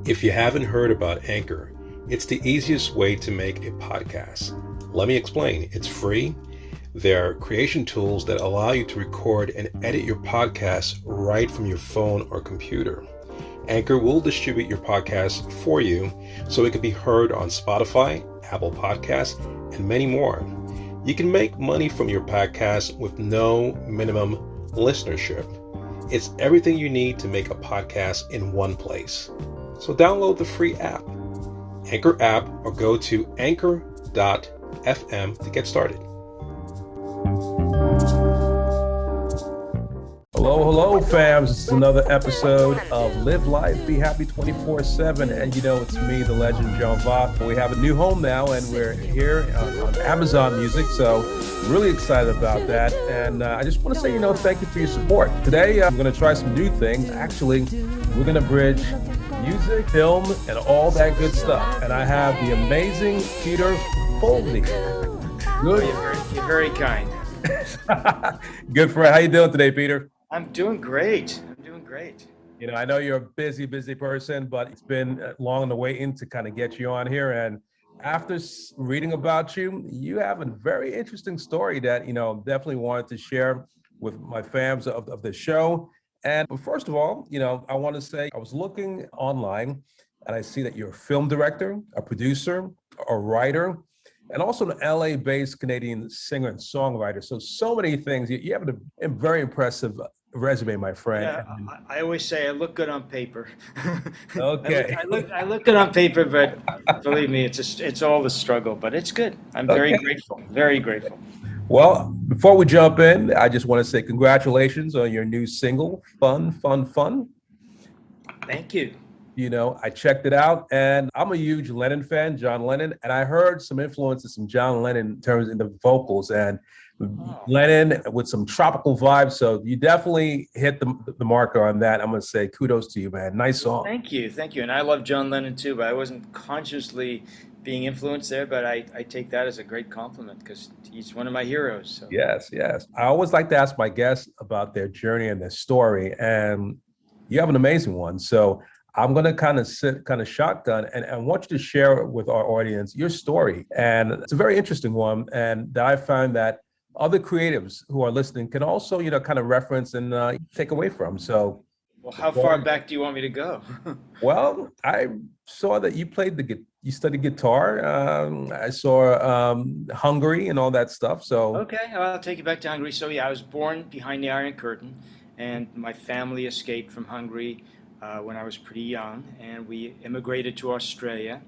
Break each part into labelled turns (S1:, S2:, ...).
S1: If you haven't heard about Anchor, it's the easiest way to make a podcast. Let me explain. It's free. There are creation tools that allow you to record and edit your podcast right from your phone or computer. Anchor will distribute your podcast for you so it can be heard on Spotify, Apple Podcasts, and many more. You can make money from your podcast with no minimum listenership. It's everything you need to make a podcast in one place. So download the free app, Anchor app, or go to anchor.fm to get started. Hello, fams. This is another episode of Live Life, Be Happy 24/7. And you know, it's me, the legend, JonVa. We have a new home now, and we're here on Amazon Music. So really excited about that. And I just want to say, thank you for your support. Today, I'm going to try some new things. Actually, we're going to bridge music, film, and all that good stuff. And I have the amazing Peter Foldy.
S2: Good. You're very kind.
S1: Good friend. How you doing today, Peter?
S2: I'm doing great.
S1: I know you're a busy person, but it's been long in the waiting to kind of get you on here. And after reading about you, you have a very interesting story that, definitely wanted to share with my fans of the show. And first of all, I want to say I was looking online and I see that you're a film director, a producer, a writer, and also an LA-based Canadian singer and songwriter. So many things. You have a very impressive resume, my friend.
S2: Yeah, I always say I look good on paper.
S1: Okay.
S2: I look good on paper, but believe me, it's all the struggle. But it's good. I'm very grateful. Very grateful.
S1: Well, before we jump in, I just want to say congratulations on your new single, Fun.
S2: Thank you.
S1: I checked it out, and I'm a huge Lennon fan, John Lennon, and I heard some influences from John Lennon in terms of the vocals, and Lennon with some tropical vibes. So you definitely hit the marker on that. I'm going to say kudos to you, man. Nice song.
S2: Thank you. And I love John Lennon too, but I wasn't consciously being influenced there, but I take that as a great compliment because he's one of my heroes. So.
S1: Yes. I always like to ask my guests about their journey and their story, and you have an amazing one. So I'm going to kind of shotgun and I want you to share with our audience your story. And it's a very interesting one. And that I find that other creatives who are listening can also, kind of reference and take away from. So,
S2: well, how far back do you want me to go?
S1: Well, I saw that you studied guitar. I saw Hungary and all that stuff. So
S2: okay, I'll take you back to Hungary. So yeah, I was born behind the Iron Curtain, and my family escaped from Hungary when I was pretty young, and we immigrated to Australia,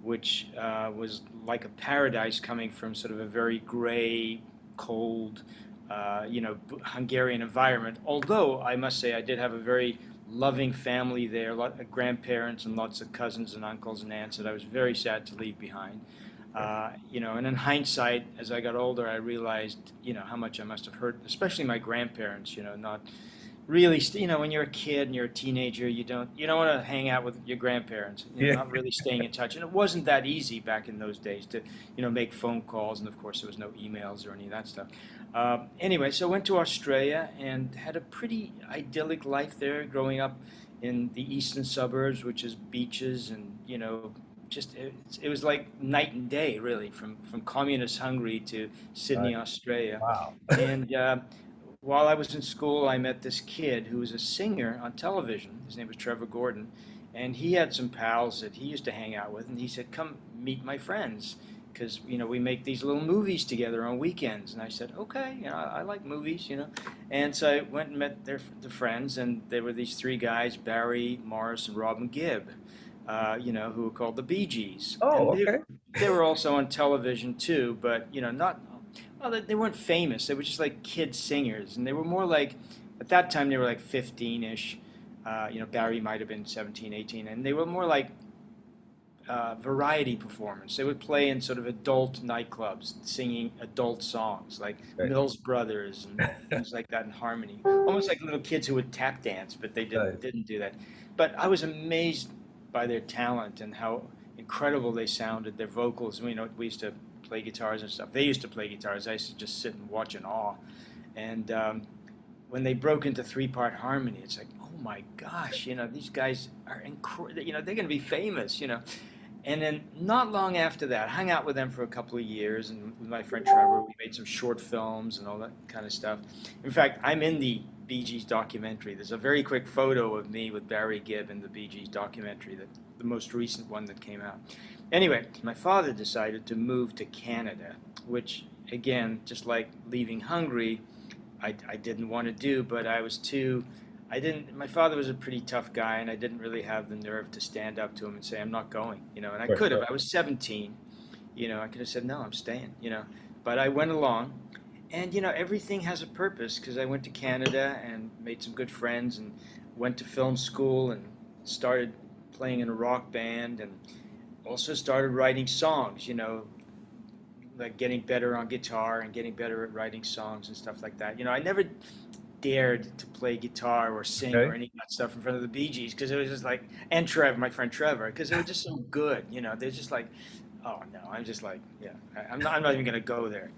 S2: which was like a paradise coming from sort of a very gray, cold, Hungarian environment. Although I must say I did have a very loving family there, a lot of grandparents and lots of cousins and uncles and aunts that I was very sad to leave behind. And in hindsight, as I got older, I realized, how much I must have hurt, especially my grandparents, not really, when you're a kid and you're a teenager, you don't want to hang out with your grandparents. You're not really staying in touch, and it wasn't that easy back in those days to, make phone calls, and of course there was no emails or any of that stuff. Anyway, so I went to Australia and had a pretty idyllic life there, growing up in the eastern suburbs, which is beaches, and it was like night and day, really, from communist Hungary to Sydney, Australia.
S1: Wow.
S2: And while I was in school, I met this kid who was a singer on television. His name was Trevor Gordon, and he had some pals that he used to hang out with, and he said, "Come meet my friends, because we make these little movies together on weekends." And I said, "Okay, I like movies, And so I went and met the friends, and there were these three guys: Barry, Morris, and Robin Gibb, who were called the Bee Gees.
S1: Oh,
S2: and
S1: okay.
S2: They were also on television too, but not. Well, they weren't famous. They were just like kid singers, and they were more like, at that time, they were like 15-ish. Barry might have been 17, 18, and they were more like variety performance. They would play in sort of adult nightclubs, singing adult songs like Mills Brothers and things like that in harmony. Almost like little kids who would tap dance, but they didn't do that. But I was amazed by their talent and how incredible they sounded, their vocals. We used to play guitars and stuff. They used to play guitars. I used to just sit and watch in awe. And when they broke into three-part harmony, it's like, oh oh my gosh, these guys are incredible. They're going to be famous. And then not long after that, I hung out with them for a couple of years, and with my friend Trevor, we made some short films and all that kind of stuff. In fact, I'm in the Bee Gees documentary. There's a very quick photo of me with Barry Gibb in the Bee Gees documentary, the most recent one that came out. Anyway, my father decided to move to Canada, which, again, just like leaving Hungary, I didn't want to do, but I was too. My father was a pretty tough guy, and I didn't really have the nerve to stand up to him and say, I'm not going, and I
S1: Right,
S2: could have.
S1: right.
S2: I was 17, I could have said, no, I'm staying, but I went along, and, everything has a purpose, because I went to Canada and made some good friends and went to film school and started playing in a rock band and also started writing songs, like getting better on guitar and getting better at writing songs and stuff like that. I never dared to play guitar or sing or
S1: Okay.
S2: any of that stuff in front of the Bee Gees because it was just like, and my friend Trevor, because they were just so good. They're just like, oh no, I'm just like, yeah, I'm not even gonna go there.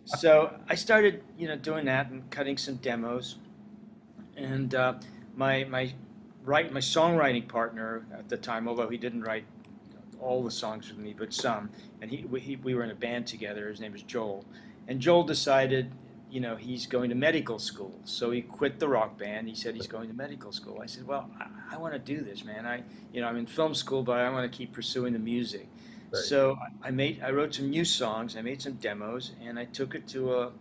S2: So I started, doing that and cutting some demos, and my my my songwriting partner at the time, although he didn't write all the songs with me, but some. And we were in a band together. His name was Joel, and Joel decided, he's going to medical school. So he quit the rock band. He said he's going to medical school. I said, well, I want to do this, man. I'm in film school, but I want to keep pursuing the music.
S1: Right.
S2: So I wrote some new songs. I made some demos, and I took it to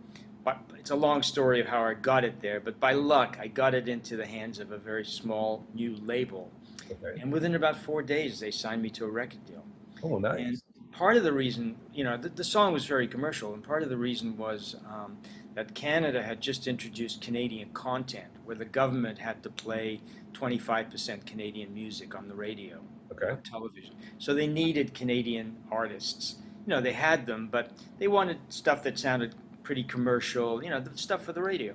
S2: it's a long story of how I got it there, but by luck, I got it into the hands of a very small new label.
S1: Okay.
S2: And within about 4 days, they signed me to a record deal.
S1: Oh,
S2: And
S1: nice.
S2: part of the reason, the song was very commercial, and part of the reason was that Canada had just introduced Canadian content, where the government had to play 25% Canadian music on the radio,
S1: Okay.
S2: on television. So they needed Canadian artists. They had them, but they wanted stuff that sounded pretty commercial, the stuff for the radio.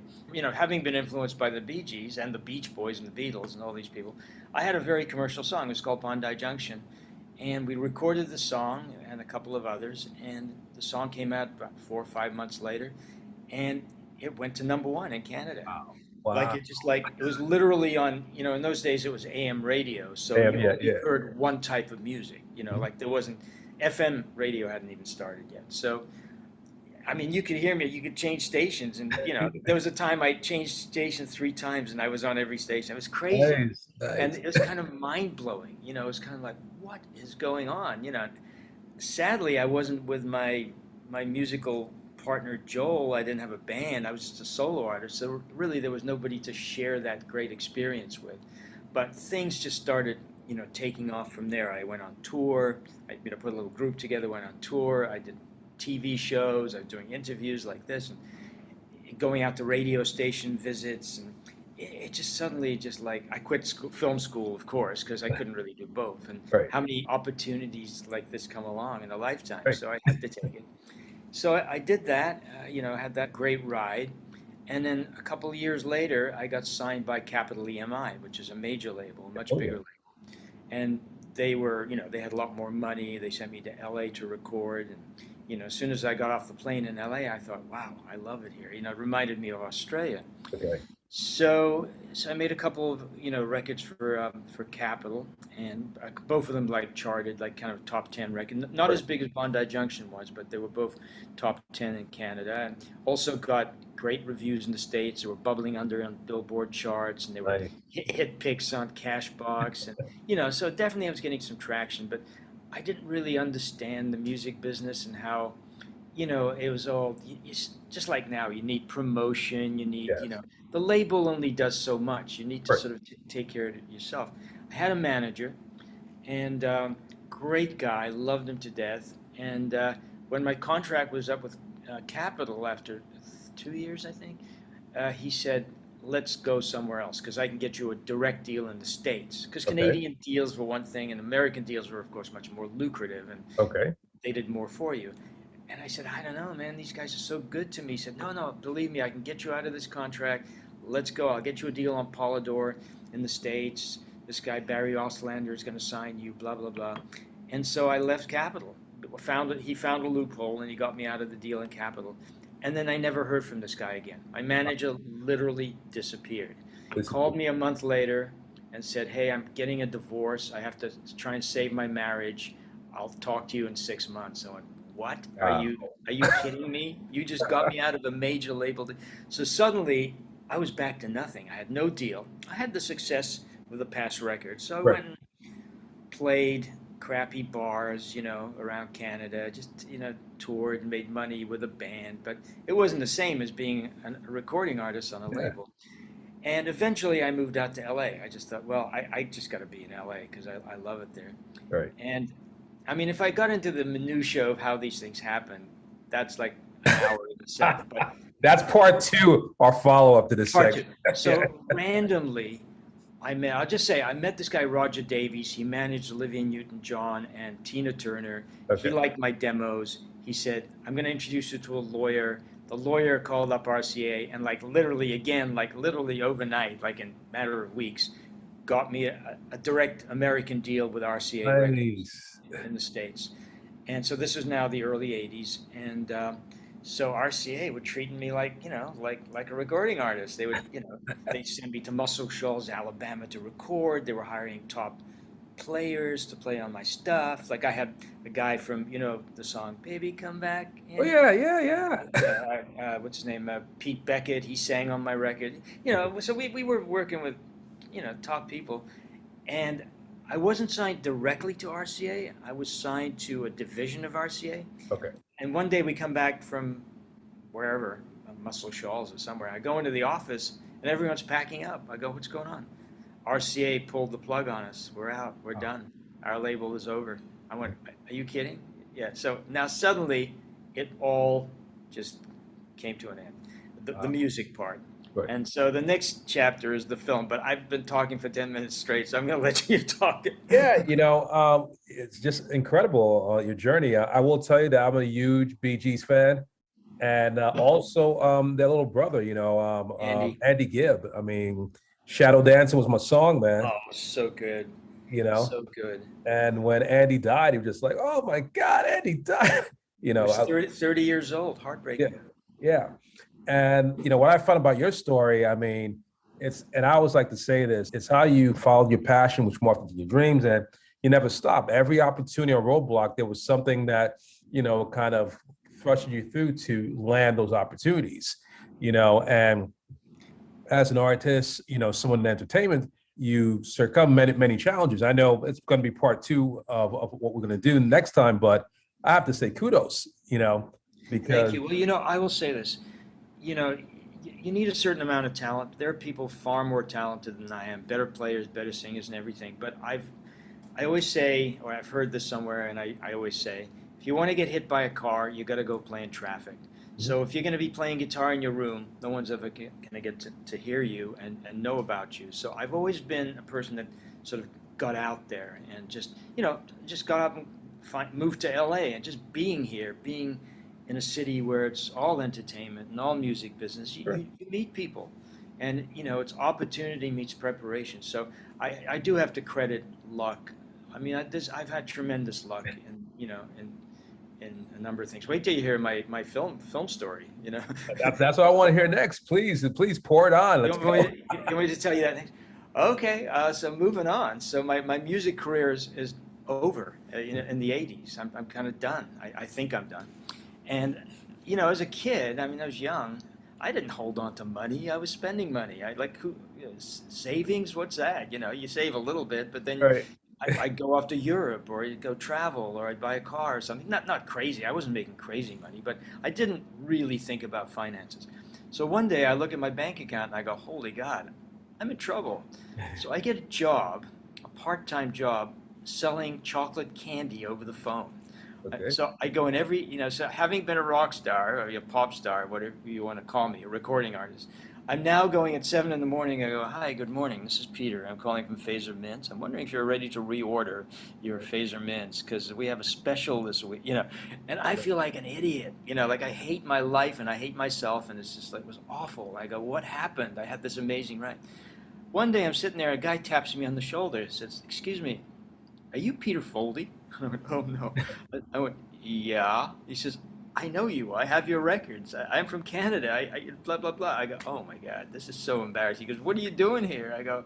S2: Having been influenced by the Bee Gees and the Beach Boys and the Beatles and all these people, I had a very commercial song. It was called Bondi Junction. And we recorded the song and a couple of others, and the song came out about 4 or 5 months later, and it went to #1 in Canada.
S1: Wow.
S2: Like
S1: Wow.
S2: it was literally on, in those days it was AM radio, so
S1: Damn,
S2: you
S1: yeah,
S2: only
S1: yeah.
S2: heard one type of music,
S1: Mhm.
S2: like there wasn't, FM radio hadn't even started yet. So, I mean, you could hear me, you could change stations, and, there was a time I changed stations 3 times and I was on every station. It was crazy.
S1: Nice,
S2: And
S1: nice.
S2: it was kind of mind blowing, it was kind of like, what is going on? Sadly, I wasn't with my musical partner Joel. I didn't have a band. I was just a solo artist. So really, there was nobody to share that great experience with. But things just started, taking off from there. I went on tour. I, put a little group together. Went on tour. I did TV shows. I was doing interviews like this, and going out to radio station visits, and it just suddenly just like I quit film school, of course, because I couldn't really do both. And
S1: Right,
S2: how many opportunities like this come along in a lifetime?
S1: right.
S2: So I had to take it. So I did that, had that great ride. And then a couple of years later, I got signed by Capital EMI, which is a major label, a much
S1: Oh,
S2: bigger
S1: yeah.
S2: label. And they were, they had a lot more money. They sent me to LA to record. And, as soon as I got off the plane in LA, I thought, wow, I love it here. It reminded me of Australia.
S1: Okay.
S2: So I made a couple of records for Capitol, and both of them like charted, like kind of top 10 record. Not
S1: Right,
S2: as big as Bondi Junction was, but they were both top 10 in Canada, and also got great reviews in the States. They were bubbling under on Billboard charts, and they were
S1: nice.
S2: hit picks on Cashbox, and so definitely I was getting some traction, but I didn't really understand the music business and how it was all just like now. You need promotion. You need,
S1: Yes.
S2: the label only does so much. You need to
S1: Right.
S2: sort of take care of it yourself. I had a manager, and great guy, loved him to death. And when my contract was up with Capitol after 2 years, I think, he said, "Let's go somewhere else because I can get you a direct deal in the States." Because
S1: Okay.
S2: Canadian deals were one thing, and American deals were, of course, much more lucrative, and
S1: Okay.
S2: they did more for you. And I said, I don't know, man. These guys are so good to me. He said, no, no, believe me, I can get you out of this contract. Let's go. I'll get you a deal on Polydor in the States. This guy, Barry Oslander, is going to sign you, blah, blah, blah. And so I left Capitol. He found a loophole, and he got me out of the deal in Capitol. And then I never heard from this guy again. My manager literally disappeared. called me a month later and said, "Hey, I'm getting a divorce. I have to try and save my marriage. I'll talk to you in 6 months." I went, "What? Are you kidding me? You just got me out of a major label." So suddenly I was back to nothing. I had no deal. I had the success with a past record. So I
S1: Right.
S2: went and played crappy bars, around Canada, just, toured and made money with a band, but it wasn't the same as being a recording artist on a
S1: Yeah.
S2: label. And eventually I moved out to LA. I just thought, well, I just got to be in LA because I love it there.
S1: Right.
S2: And I mean, if I got into the minutia of how these things happen, that's like an hour in itself. But
S1: That's part two, our follow-up to this
S2: part two.
S1: segment.
S2: So randomly, I'll just say, I met this guy, Roger Davies. He managed Olivia Newton-John and Tina Turner.
S1: Okay.
S2: He liked my demos. He said, "I'm going to introduce you to a lawyer." The lawyer called up RCA and literally overnight, like in a matter of weeks, got me a direct American deal with RCA Records
S1: Nice.
S2: in the States. And so this is now the early 80s. And so RCA were treating me like, like a recording artist. They would, they send me to Muscle Shoals, Alabama to record. They were hiring top players to play on my stuff. Like I had a guy from, the song "Baby Come Back."
S1: Oh yeah.
S2: What's his name? Pete Beckett. He sang on my record. So we were working with, top people. And I wasn't signed directly to RCA. I was signed to a division of RCA.
S1: Okay.
S2: And one day we come back from wherever, Muscle Shoals or somewhere. I go into the office and everyone's packing up. I go, "What's going on?" RCA pulled the plug on us. We're out. We're done. Our label is over. I went, "Are you kidding?" Yeah. So now suddenly it all just came to an end. The music part.
S1: Right.
S2: And so the next chapter is the film, but I've been talking for 10 minutes straight, so I'm going to let you talk.
S1: Yeah, it's just incredible, your journey. I will tell you that I'm a huge Bee Gees fan, and also their little brother, Andy Gibb. I mean, Shadow Dancing was my song, man.
S2: Oh, so good. So good.
S1: And when Andy died, he was just like, "Oh my God, Andy died."
S2: He was 30 years old, heartbreaking.
S1: Yeah. And what I found about your story, I mean, and I always like to say this, it's how you followed your passion, which morphed into your dreams, and you never stopped. Every opportunity or roadblock, there was something that, kind of thrusted you through to land those opportunities, and as an artist, someone in entertainment, you succumb many challenges. I know it's going to be part two of what we're going to do next time, but I have to say kudos, because.
S2: Thank you. Well, I will say this. You need a certain amount of talent. There are people far more talented than I am, better players, better singers and everything. But I always say, or I've heard this somewhere, and I always say, if you want to get hit by a car, you got to go play in traffic. Mm-hmm. So if you're going to be playing guitar in your room, no one's ever going to get to hear you and know about you. So I've always been a person that sort of got out there and just got up and moved to LA, and just being here, being in a city where it's all entertainment and all music business, you meet people, and it's opportunity meets preparation. So I do have to credit luck. I mean, I've had tremendous luck in a number of things. Wait till you hear my film story.
S1: That's what I want to hear next. Please pour it on. Let's go.
S2: You want me to tell you that next? Okay, so moving on. So my music career is over in the 80s. I'm kind of done. I think I'm done. And, as a kid, I mean, I was young. I didn't hold on to money. I was spending money. Savings, what's that? You save a little bit, but then I'd go off to Europe, or I'd go travel, or I'd buy a car or something. Not crazy. I wasn't making crazy money, but I didn't really think about finances. So one day I look at my bank account and I go, holy God, I'm in trouble. So I get a part-time job, selling chocolate candy over the phone. Okay. So I go in so having been a rock star or a pop star, whatever you want to call me, a recording artist, I'm now going at 7 in the morning. I go, "Hi, good morning. This is Peter. I'm calling from Phaser Mints. I'm wondering if you're ready to reorder your Phaser Mints because we have a special this week." And I feel like an idiot. Like I hate my life and I hate myself, and it's just like, it was awful. I go, "What happened? I had this amazing ride." One day I'm sitting there, a guy taps me on the shoulder and says, "Excuse me, are you Peter Foldy?" I went, "Oh no." I went, "Yeah." He says, I know you. I have your records. I'm from Canada. Blah, blah, blah. I go, oh my God, this is so embarrassing. He goes, what are you doing here? I go,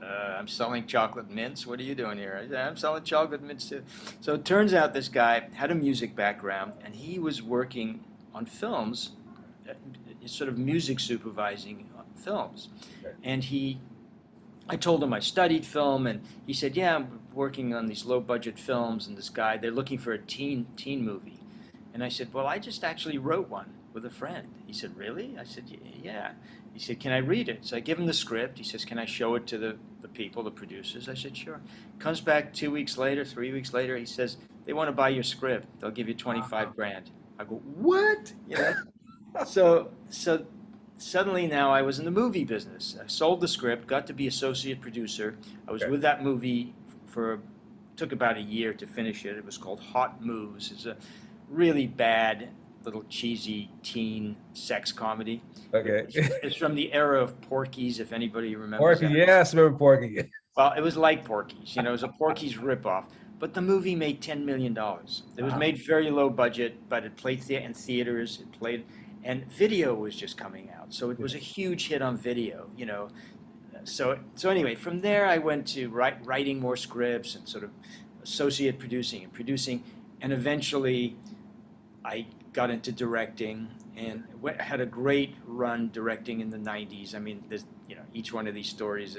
S2: I'm selling chocolate mints. What are you doing here? I said, I'm selling chocolate mints too. So it turns out this guy had a music background and he was working on films, uh, sort of music supervising films.
S3: Okay.
S2: And I told him I studied film, and he said, "Yeah, I'm working on these low-budget films." And this guy, they're looking for a teen movie, and I said, "Well, I just actually wrote one with a friend." He said, "Really?" I said, "Yeah." He said, "Can I read it?" So I give him the script. He says, "Can I show it to the people, the producers?" I said, "Sure." Comes back 2 weeks later, 3 weeks later. He says, "They want to buy your script. They'll give you 25 grand." I go, "What?" So suddenly now I was in the movie business. I sold the script, got to be associate producer. I was
S3: Okay.
S2: with that movie for, took about a year to finish it. It was called Hot Moves. It's a really bad, little cheesy teen sex comedy.
S3: Okay.
S2: It's from the era of Porky's, if anybody remembers
S3: Porky,
S2: that.
S3: yes, remember Porky.
S2: Well, it was like Porky's, it was a Porky's ripoff. But the movie made $10 million. It was
S3: Wow.
S2: made very low budget, but it played in theaters. It played, and video was just coming out, so it was a huge hit on video. So anyway, from there I went to writing more scripts and sort of associate producing, and eventually I got into directing and had a great run directing in the 90s. I mean, each one of these stories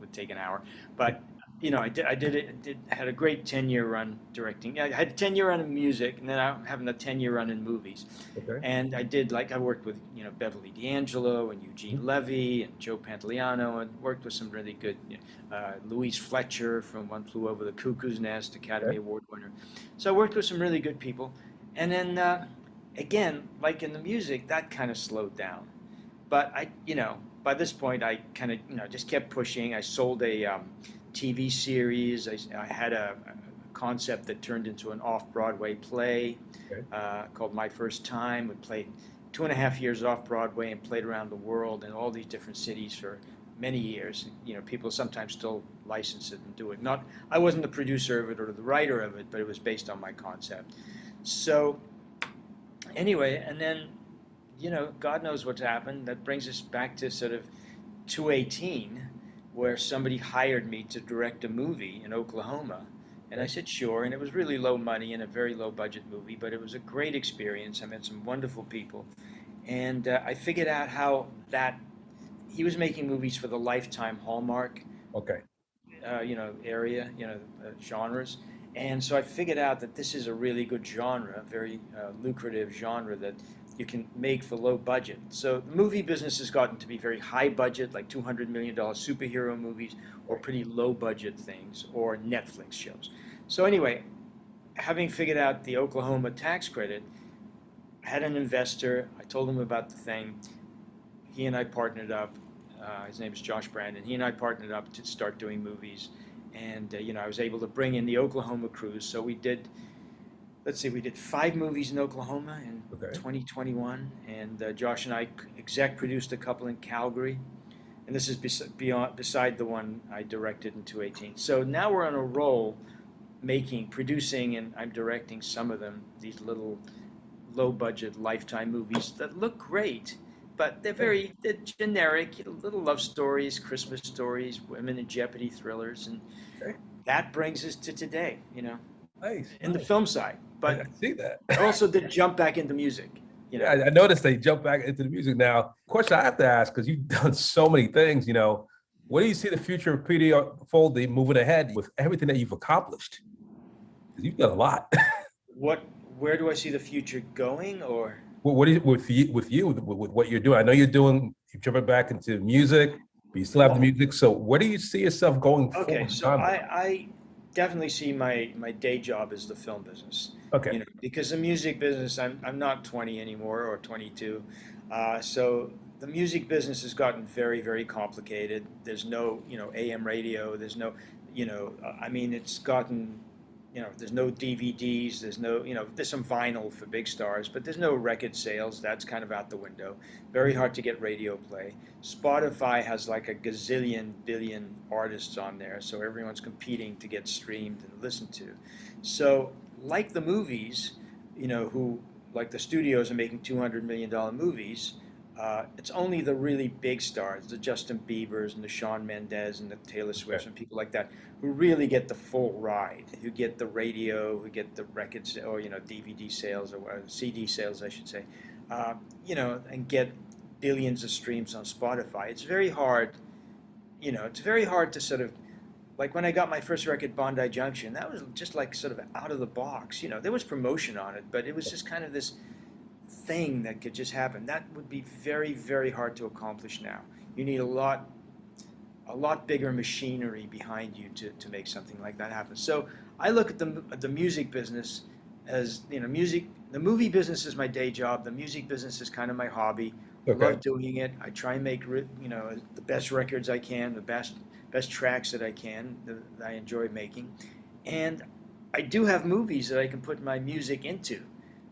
S2: would take an hour, but had a great 10-year run directing. I had a 10-year run in music, and then I'm having a 10-year run in movies.
S3: Okay.
S2: And I worked with Beverly D'Angelo and Eugene Levy and Joe Pantoliano, and worked with some really good Louise Fletcher from One Flew Over the Cuckoo's Nest, Academy Award winner. So I worked with some really good people. And then, again, like in the music, that kind of slowed down. But by this point, I kind of, just kept pushing. I sold a TV series. I had a concept that turned into an off-Broadway play called My First Time. We played 2.5 years off-Broadway and played around the world in all these different cities for many years. People sometimes still license it and do it. I wasn't the producer of it or the writer of it, but it was based on my concept. So anyway, and then, God knows what's happened. That brings us back to sort of 2018, where somebody hired me to direct a movie in Oklahoma. And I said, sure. And it was really low money and a very low budget movie, but it was a great experience. I met some wonderful people. And I figured out how he was making movies for the Lifetime Hallmark
S3: Okay.
S2: area, genres. And so I figured out that this is a really good genre, very lucrative genre that you can make for low budget. So the movie business has gotten to be very high budget, like $200 million superhero movies, or pretty low budget things, or Netflix shows. So anyway, having figured out the Oklahoma tax credit, I had an investor. I told him about the thing. He and I partnered up. His name is Josh Brandon. He and I partnered up to start doing movies. And, I was able to bring in the Oklahoma crews. So we did 5 movies in Oklahoma in 2021. And Josh and I exec produced a couple in Calgary. And this is beside the one I directed in 2018. So now we're on a roll producing, and I'm directing some of them, these little low-budget Lifetime movies that look great. But they're generic, little love stories, Christmas stories, women in jeopardy thrillers, and that brings us to today,
S3: Nice.
S2: in the film side. But
S3: I see that.
S2: I also did jump back into music.
S3: Yeah, I noticed they jump back into the music now. Question I have to ask, because you've done so many things, what do you see the future of Peter Foldy moving ahead with everything that you've accomplished? You've done a lot.
S2: Where do I see the future going, or?
S3: What is with what you're doing? I know you're jumping back into music, but you still have the music. So where do you see yourself going forward?
S2: Okay, so I definitely see my day job as the film business.
S3: Okay.
S2: Because the music business, I'm not 20 anymore, or 22. So the music business has gotten very, very complicated. There's no, AM radio. There's no, it's gotten, there's no DVDs. There's no, there's some vinyl for big stars, but there's no record sales. That's kind of out the window. Very hard to get radio play. Spotify has like a gazillion billion artists on there, so everyone's competing to get streamed and listened to. So like the movies, who like the studios are making $200 million movies. It's only the really big stars, the Justin Biebers and the Shawn Mendes and the Taylor Swifts and people like that, who really get the full ride, who get the radio, who get the records, or DVD sales or CD sales, I should say, and get billions of streams on Spotify. It's very hard, it's very hard to sort of, like when I got my first record, Bondi Junction, that was just like sort of out of the box. There was promotion on it, but it was just kind of this thing that could just happen. That would be very, very hard to accomplish now. You need a lot bigger machinery behind you to make something like that happen. So I look at the music business as, music. The movie business is my day job. The music business is kind of my hobby.
S3: Okay.
S2: I love doing it. I try and make the best records I can, the best tracks that I can, that I enjoy making. And I do have movies that I can put my music into,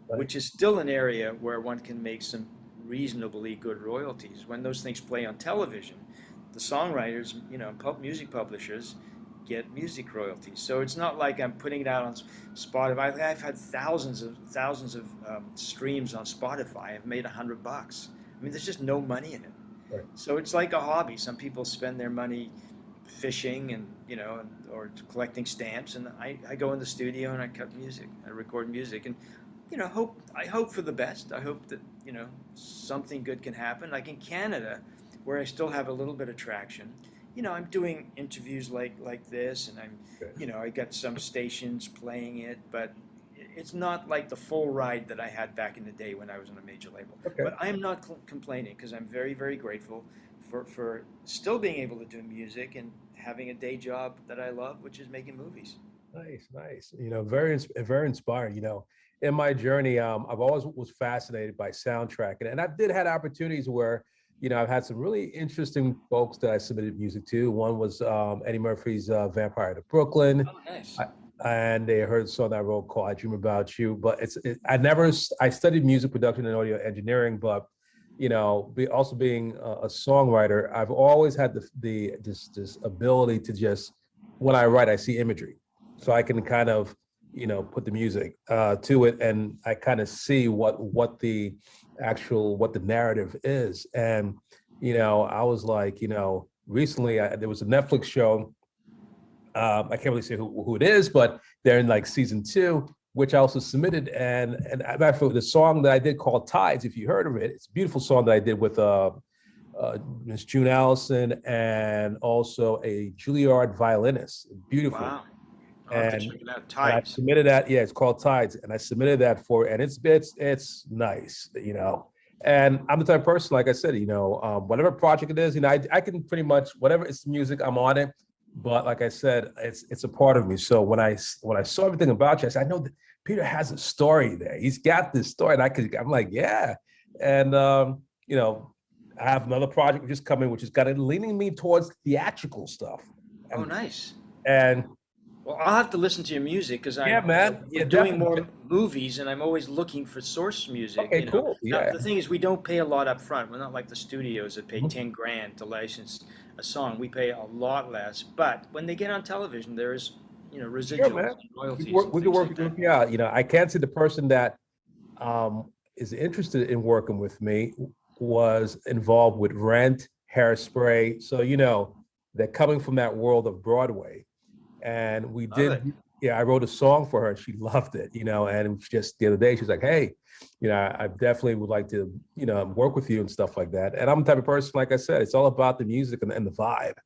S3: Right.
S2: which is still an area where one can make some reasonably good royalties. When those things play on television, the songwriters, music publishers get music royalties. So it's not like I'm putting it out on Spotify. I've had thousands of streams on Spotify. I've made $100. I mean, there's just no money in it.
S3: Right.
S2: So it's like a hobby. Some people spend their money fishing and or collecting stamps, and I go in the studio and I cut music, I record music, and I hope for the best. I hope that something good can happen. Like in Canada, where I still have a little bit of traction, I'm doing interviews like this, and I got some stations playing it, but it's not like the full ride that I had back in the day when I was on a major label.
S3: Okay.
S2: But I am not complaining, because I'm very, very grateful for still being able to do music and having a day job that I love, which is making movies.
S3: Nice. Very inspiring. In my journey, I've always was fascinated by soundtrack, and I did had opportunities where, I've had some really interesting folks that I submitted music to. One was Eddie Murphy's Vampire to Brooklyn.
S2: Oh, nice.
S3: And they heard a song that I wrote called "I Dream About You." But I studied music production and audio engineering, but also being a songwriter, I've always had this ability to just, when I write, I see imagery, so I can kind of put the music to it, and I kind of see what the narrative is. And I was like, recently there was a Netflix show. I can't really say who it is, but they're in like season 2, which I also submitted. And the song that I did called Tides, if you heard of it, it's a beautiful song that I did with Miss June Allison and also a Juilliard violinist. Beautiful.
S2: Wow. I'll have to check it out. Tides.
S3: And I submitted that. Yeah, it's called Tides, and I submitted that and it's nice, And I'm the type of person, like I said, whatever project it is, I can pretty much, whatever it's music, I'm on it. But like I said, it's a part of me. So when I saw everything about you, I said, I know that Peter has a story there. He's got this story, and I'm like, yeah. And I have another project just coming, which is kind of leaning me towards theatrical stuff.
S2: Oh, nice.
S3: And
S2: well, I'll have to listen to your music, because I'm doing
S3: definitely
S2: more movies, and I'm always looking for source music.
S3: Okay, cool.
S2: Now,
S3: Yeah.
S2: the thing is, we don't pay a lot up front. We're not like the studios that pay $10,000 to license a song. We pay a lot less. But when they get on television, there is residuals and royalties.
S3: We can work with you out. I can't say the person that is interested in working with me was involved with Rent, Hairspray. So they're coming from that world of Broadway. And we did, I wrote a song for her. She loved it, and just the other day, she's like, hey, I definitely would like to, work with you and stuff like that. And I'm the type of person, like I said, it's all about the music and the vibe.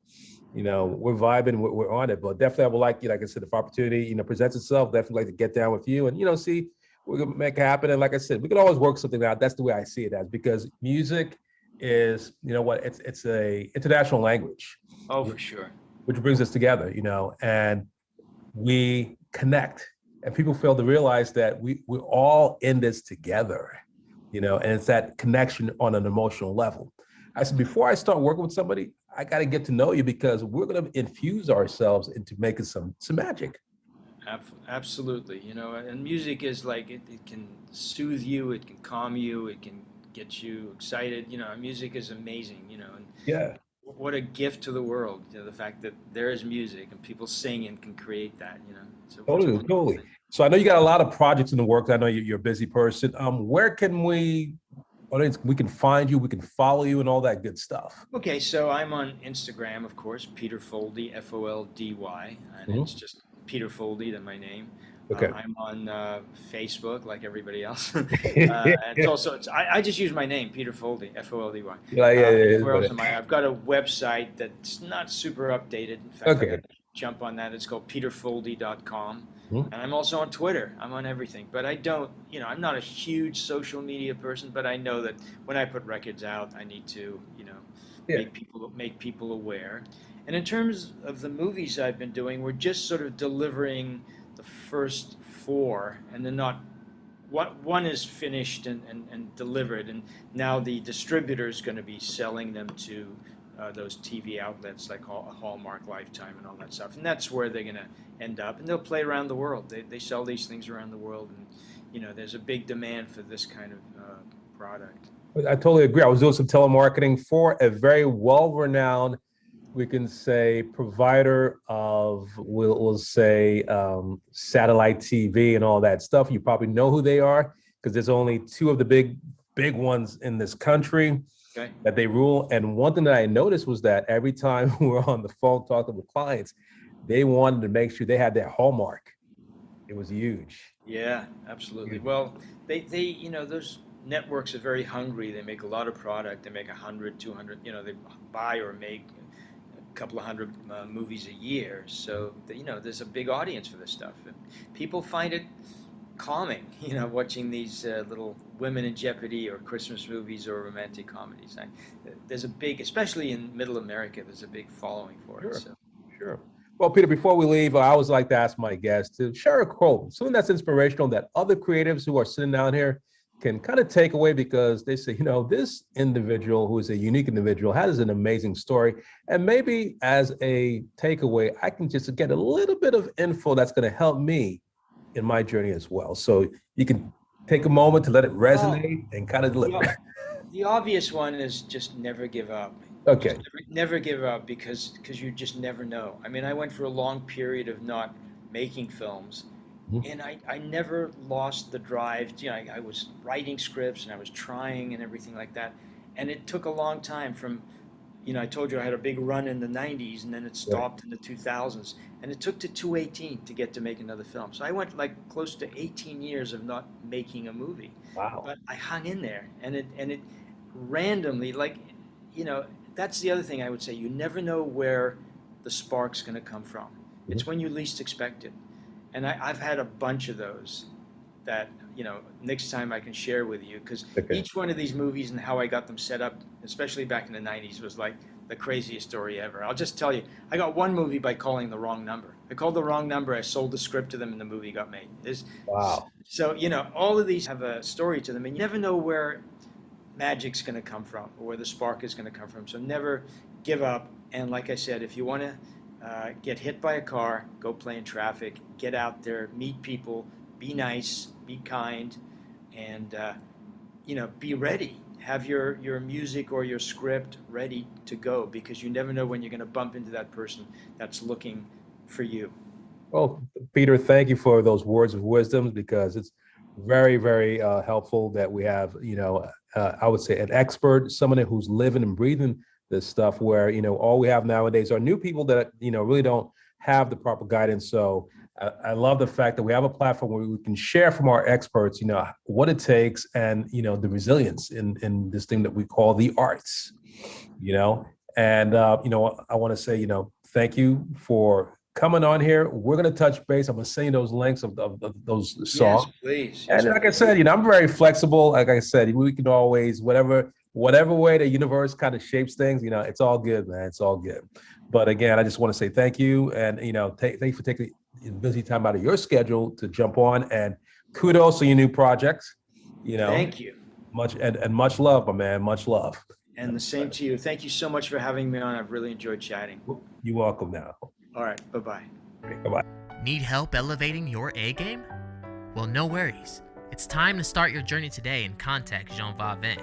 S3: We're vibing, we're on it, but definitely I would like, like I said, if opportunity, presents itself, definitely like to get down with you and, see, we're going to make it happen. And like I said, we can always work something out. That's the way I see it as, because music is, it's a international language.
S2: Oh, for sure.
S3: Which brings us together, and we connect, and people fail to realize that we're all in this together, and it's that connection on an emotional level. I said, before I start working with somebody, I got to get to know you, because we're going to infuse ourselves into making some magic.
S2: Absolutely. And music is like, it can soothe you, it can calm you, it can get you excited. Music is amazing, and
S3: yeah.
S2: what a gift to the world, the fact that there is music and people sing and can create that, It's a
S3: Totally,
S2: wonderful
S3: totally.
S2: thing.
S3: So I know you got a lot of projects in the works. I know you're a busy person. Where can we can find you, we can follow you and all that good stuff?
S2: Okay, so I'm on Instagram, of course, Peter Foldy, Foldy, and
S3: Mhm.
S2: it's just Peter Foldy, that's my name.
S3: Okay.
S2: I'm on Facebook, like everybody else. I just use my name, Peter Foldy, Foldy.
S3: Yeah, yeah, yeah.
S2: Where else am I? I've got a website that's not super updated. In fact, I
S3: Okay.
S2: got to jump on that. It's called peterfoldy.com.
S3: Mhm.
S2: And I'm also on Twitter. I'm on everything. But I don't, I'm not a huge social media person, but I know that when I put records out, I need to,
S3: Yeah.
S2: make people aware. And in terms of the movies I've been doing, we're just sort of delivering the first four, and then not one is finished and delivered, and now the distributor is going to be selling them to those TV outlets like Hallmark, Lifetime, and all that stuff, and that's where they're going to end up, and they'll play around the world. They sell these things around the world, and there's a big demand for this kind of product.
S3: I totally agree. I was doing some telemarketing for a very well-renowned, we can say, provider of, we'll say, satellite TV and all that stuff. You probably know who they are because there's only two of the big ones in this country.
S2: Okay.
S3: That they rule. And one thing that I noticed was that every time we were on the phone talking with clients, they wanted to make sure they had their hallmark. It was huge.
S2: Yeah, absolutely.
S3: Huge.
S2: Well, they those networks are very hungry. They make a lot of product. They make 100, 200, they buy or make a couple of hundred movies a year. So, there's a big audience for this stuff. And people find it calming, watching these little women in jeopardy or Christmas movies or romantic comedies. There's a big, especially in Middle America, there's a big following for it. So.
S3: Sure. Well, Peter, before we leave, I always like to ask my guests to share a quote, something that's inspirational that other creatives who are sitting down here can kind of take away, because they say, this individual who is a unique individual has an amazing story. And maybe as a takeaway, I can just get a little bit of info that's going to help me in my journey as well. So you can take a moment to let it resonate and kind of deliver.
S2: The obvious one is just never give up.
S3: Okay.
S2: Just never give up, because you just never know. I mean, I went through a long period of not making films, and I never lost the drive. I was writing scripts and I was trying and everything like that. And it took a long time from, I told you I had a big run in the 90s, and then it stopped in the 2000s. And it took to 2018 to get to make another film. So I went like close to 18 years of not making a movie.
S3: Wow.
S2: But I hung in there, and it randomly, that's the other thing I would say. You never know where the spark's going to come from. It's when you least expect it. And I've had a bunch of those that, next time I can share with you, because each one of these movies and how I got them set up, especially back in the 90s, was like the craziest story ever. I'll just tell you, I got one movie by calling the wrong number. I called the wrong number, I sold the script to them, and the movie got made.
S3: Wow.
S2: So, all of these have a story to them, and you never know where magic's going to come from or where the spark is going to come from. So never give up. And like I said, if you want to get hit by a car, go play in traffic, get out there, meet people, be nice, be kind, and be ready. Have your music or your script ready to go, because you never know when you're going to bump into that person that's looking for you.
S3: Well, Peter, thank you for those words of wisdom, because it's very, very helpful that we have, I would say, an expert, someone who's living and breathing this stuff, where, all we have nowadays are new people that, really don't have the proper guidance. So I love the fact that we have a platform where we can share from our experts, what it takes, and, the resilience in this thing that we call the arts, and, I want to say, thank you for coming on here. We're going to touch base. I'm going to send you those links of those songs.
S2: Yes, please.
S3: And like I said, I'm very flexible. Like I said, we can always, whatever way the universe kind of shapes things, it's all good, man. It's all good. But again, I just want to say thank you. And, thank you for taking the busy time out of your schedule to jump on, and kudos to your new project.
S2: Thank you.
S3: Much love, my man. Much love.
S2: And the same to you. Thank you so much for having me on. I've really enjoyed chatting.
S3: You're welcome now.
S2: All right. Bye-bye.
S3: Bye-bye.
S4: Need help elevating your A game? Well, no worries. It's time to start your journey today and contact JonVa.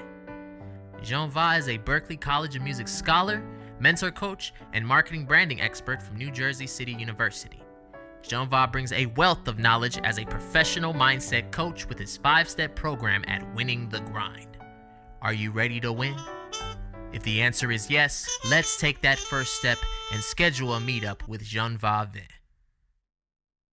S4: JonVa is a Berklee College of Music scholar, mentor coach, and marketing branding expert from New Jersey City University. JonVa brings a wealth of knowledge as a professional mindset coach with his 5-step program at Winning the Grind. Are you ready to win? If the answer is yes, let's take that first step and schedule a meetup with JonVa.